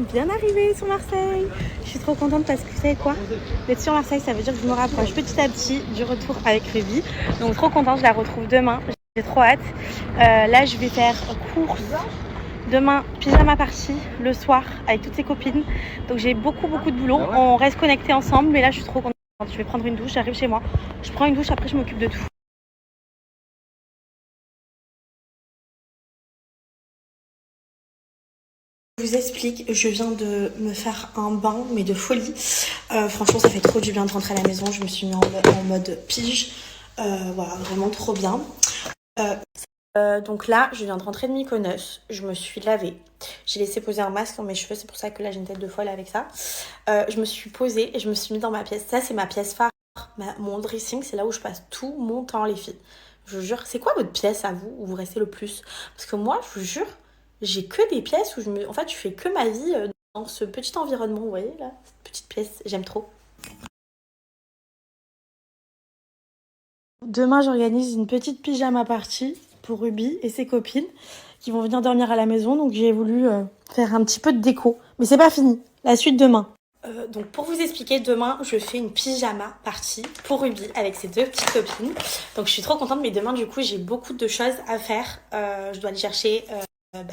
sommes bien arrivés sur Marseille. Je suis trop contente parce que vous savez quoi, d'être sur Marseille, ça veut dire que je me rapproche petit à petit du retour avec Ruby. Donc trop contente, je la retrouve demain. J'ai trop hâte. Là, je vais faire course. Demain, pyjama party le soir avec toutes ses copines. Donc j'ai beaucoup de boulot. On reste connectés ensemble, mais là je suis trop contente. Je vais prendre une douche, j'arrive chez moi. Je prends une douche, après je m'occupe de tout. Je vous explique, je viens de me faire un bain, mais de folie. Franchement, ça fait trop du bien de rentrer à la maison. Je me suis mis en mode pige. Voilà, vraiment trop bien. Donc là, je viens de rentrer de Mykonos. Je me suis lavée. J'ai laissé poser un masque sur mes cheveux. C'est pour ça que là, j'ai une tête de folle avec ça. Je me suis posée et je me suis mis dans ma pièce. Ça, c'est ma pièce phare. Mon dressing, c'est là où je passe tout mon temps, les filles. Je vous jure. C'est quoi votre pièce à vous où vous restez le plus? Parce que moi, je vous jure, j'ai que des pièces où en fait, je fais que ma vie dans ce petit environnement. Vous voyez, là, cette petite pièce. J'aime trop. Demain, j'organise une petite pyjama party pour Ruby et ses copines qui vont venir dormir à la maison. Donc, j'ai voulu faire un petit peu de déco. Mais c'est pas fini. La suite demain. Donc, pour vous expliquer, demain, je fais une pyjama party pour Ruby avec ses deux petites copines. Donc, je suis trop contente. Mais demain, du coup, j'ai beaucoup de choses à faire. Je dois aller chercher...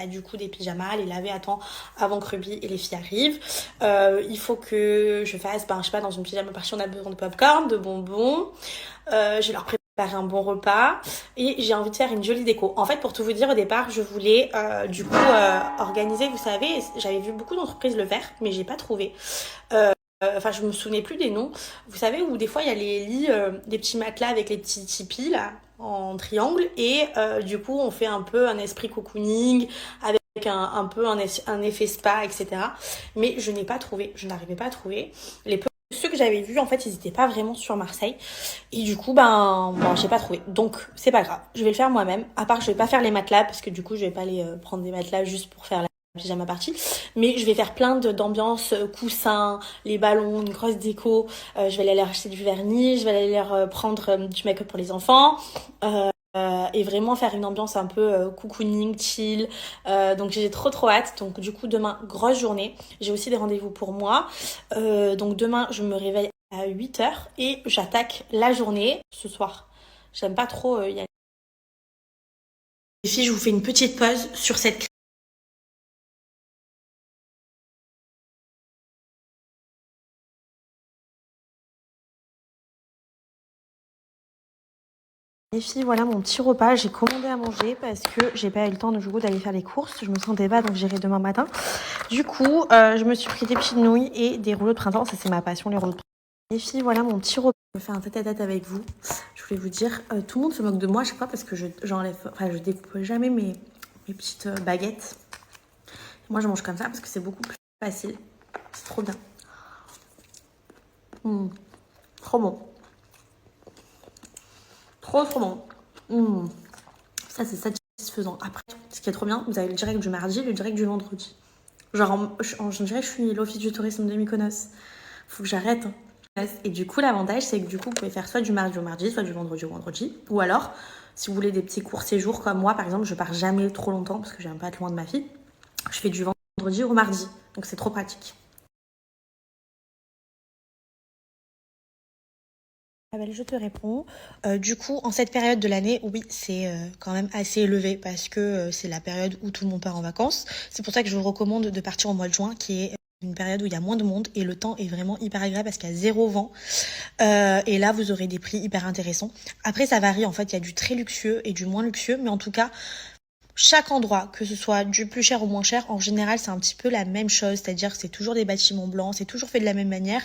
du coup des pyjamas, les laver à temps avant que Ruby et les filles arrivent. Il faut que je fasse, je sais pas, dans une pyjama party on a besoin de popcorn, de bonbons. Je vais leur préparer un bon repas et j'ai envie de faire une jolie déco. En fait, pour tout vous dire, au départ, je voulais organiser, vous savez, j'avais vu beaucoup d'entreprises le faire, mais j'ai pas trouvé. Je me souvenais plus des noms. Vous savez, où des fois il y a les lits, des petits matelas avec les petits tipis là en triangle et du coup on fait un peu un esprit cocooning avec un effet spa, etc. Mais je n'ai pas trouvé, je n'arrivais pas à trouver. Ceux que j'avais vus, en fait, ils n'étaient pas vraiment sur Marseille. Et du coup, j'ai pas trouvé. Donc, c'est pas grave. Je vais le faire moi-même. À part, je vais pas faire les matelas parce que du coup, je vais pas aller prendre des matelas juste pour faire la pyjama party. Mais je vais faire plein d'ambiances, coussins, les ballons, une grosse déco. Je vais aller leur acheter du vernis. Je vais aller leur prendre du make-up pour les enfants. Et vraiment faire une ambiance un peu cocooning, chill. Donc j'ai trop hâte. Donc du coup demain, grosse journée. J'ai aussi des rendez-vous pour moi. Donc demain, je me réveille à 8h et j'attaque la journée ce soir. J'aime pas trop y aller. Les filles, je vous fais une petite pause sur cette crème. Les filles, voilà mon petit repas. J'ai commandé à manger parce que j'ai pas eu le temps de coup d'aller faire les courses. Je me sentais pas, donc j'irai demain matin. Du coup, je me suis pris des petites nouilles et des rouleaux de printemps. Ça, c'est ma passion, les rouleaux de printemps. Les filles, voilà mon petit repas. Je vais faire un tête-à-tête avec vous. Je voulais vous dire, tout le monde se moque de moi à chaque fois parce que je découpe jamais mes petites baguettes. Moi, je mange comme ça parce que c'est beaucoup plus facile. C'est trop bien. Trop bon. Trop bon. Ça, c'est satisfaisant. Après, ce qui est trop bien, vous avez le direct du mardi et le direct du vendredi. Genre, je dirais que je suis l'office du tourisme de Mykonos. Faut que j'arrête. Et du coup, l'avantage, c'est que du coup, vous pouvez faire soit du mardi au mardi, soit du vendredi au vendredi. Ou alors, si vous voulez des petits courts séjours comme moi, par exemple, je pars jamais trop longtemps parce que j'aime pas être loin de ma fille. Je fais du vendredi au mardi. Donc, c'est trop pratique. Abel, je te réponds. Du coup, en cette période de l'année, oui, c'est quand même assez élevé parce que c'est la période où tout le monde part en vacances. C'est pour ça que je vous recommande de partir au mois de juin, qui est une période où il y a moins de monde et le temps est vraiment hyper agréable parce qu'il y a zéro vent. Et là, vous aurez des prix hyper intéressants. Après, ça varie. En fait, il y a du très luxueux et du moins luxueux, mais en tout cas, chaque endroit, que ce soit du plus cher ou moins cher, en général, c'est un petit peu la même chose. C'est-à-dire que c'est toujours des bâtiments blancs, c'est toujours fait de la même manière.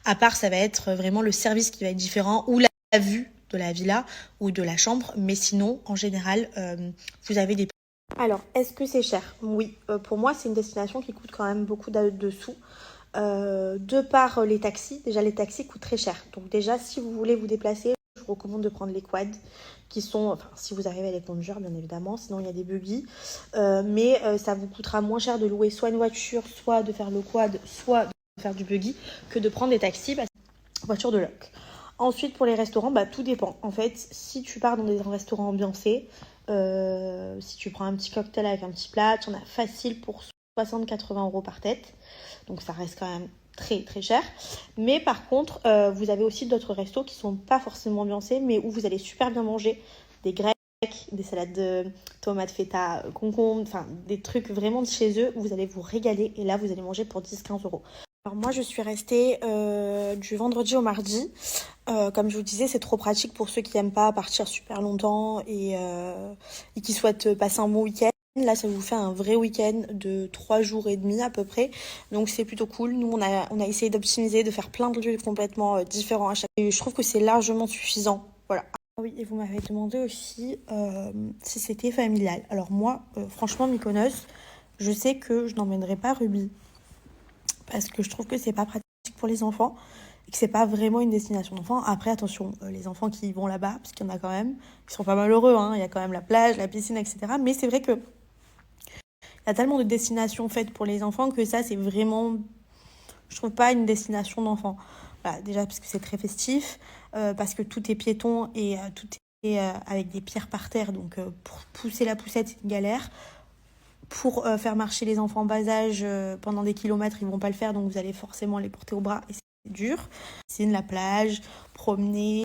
À part, ça va être vraiment le service qui va être différent ou la vue de la villa ou de la chambre. Mais sinon, en général, vous avez des... Alors, est-ce que c'est cher? Oui, pour moi, c'est une destination qui coûte quand même beaucoup de sous. De par les taxis, déjà les taxis coûtent très cher. Donc déjà, si vous voulez vous déplacer, je vous recommande de prendre les quads qui sont, enfin si vous arrivez à les conduire bien évidemment, sinon il y a des buggy. Mais ça vous coûtera moins cher de louer soit une voiture, soit de faire le quad, soit de faire du buggy que de prendre des taxis, parce que c'est une voiture de loc. Ensuite pour les restaurants, tout dépend. En fait, si tu pars dans des restaurants ambiancés, si tu prends un petit cocktail avec un petit plat, tu en as facile pour 60-80 € par tête. Donc ça reste quand même très très cher. Mais par contre, vous avez aussi d'autres restos qui sont pas forcément ambiancés, mais où vous allez super bien manger. Des grecs, des salades de tomates, feta, concombres, enfin des trucs vraiment de chez eux où vous allez vous régaler. Et là, vous allez manger pour 10-15 €. Alors moi, je suis restée du vendredi au mardi. Comme je vous disais, c'est trop pratique pour ceux qui n'aiment pas partir super longtemps et qui souhaitent passer un bon week-end. Là, ça vous fait un vrai week-end de 3 jours et demi à peu près. Donc c'est plutôt cool. Nous, on a essayé d'optimiser, de faire plein de lieux complètement différents à chaque fois. Et je trouve que c'est largement suffisant. Voilà. Ah oui, et vous m'avez demandé aussi si c'était familial. Alors moi, franchement, Mykonos, je sais que je n'emmènerai pas Ruby parce que je trouve que c'est pas pratique pour les enfants et que c'est pas vraiment une destination d'enfants. Après, attention, les enfants qui vont là-bas, parce qu'il y en a quand même, ils sont pas malheureux, hein. Il y a quand même la plage, la piscine, etc. Mais c'est vrai que il y a tellement de destinations faites pour les enfants que ça, c'est vraiment, je trouve pas une destination d'enfants. Voilà, déjà parce que c'est très festif, parce que tout est piéton et tout est avec des pierres par terre, donc pour pousser la poussette, c'est une galère. Pour faire marcher les enfants en bas âge pendant des kilomètres, ils vont pas le faire, donc vous allez forcément les porter au bras et c'est dur. Piscine, la plage, promener.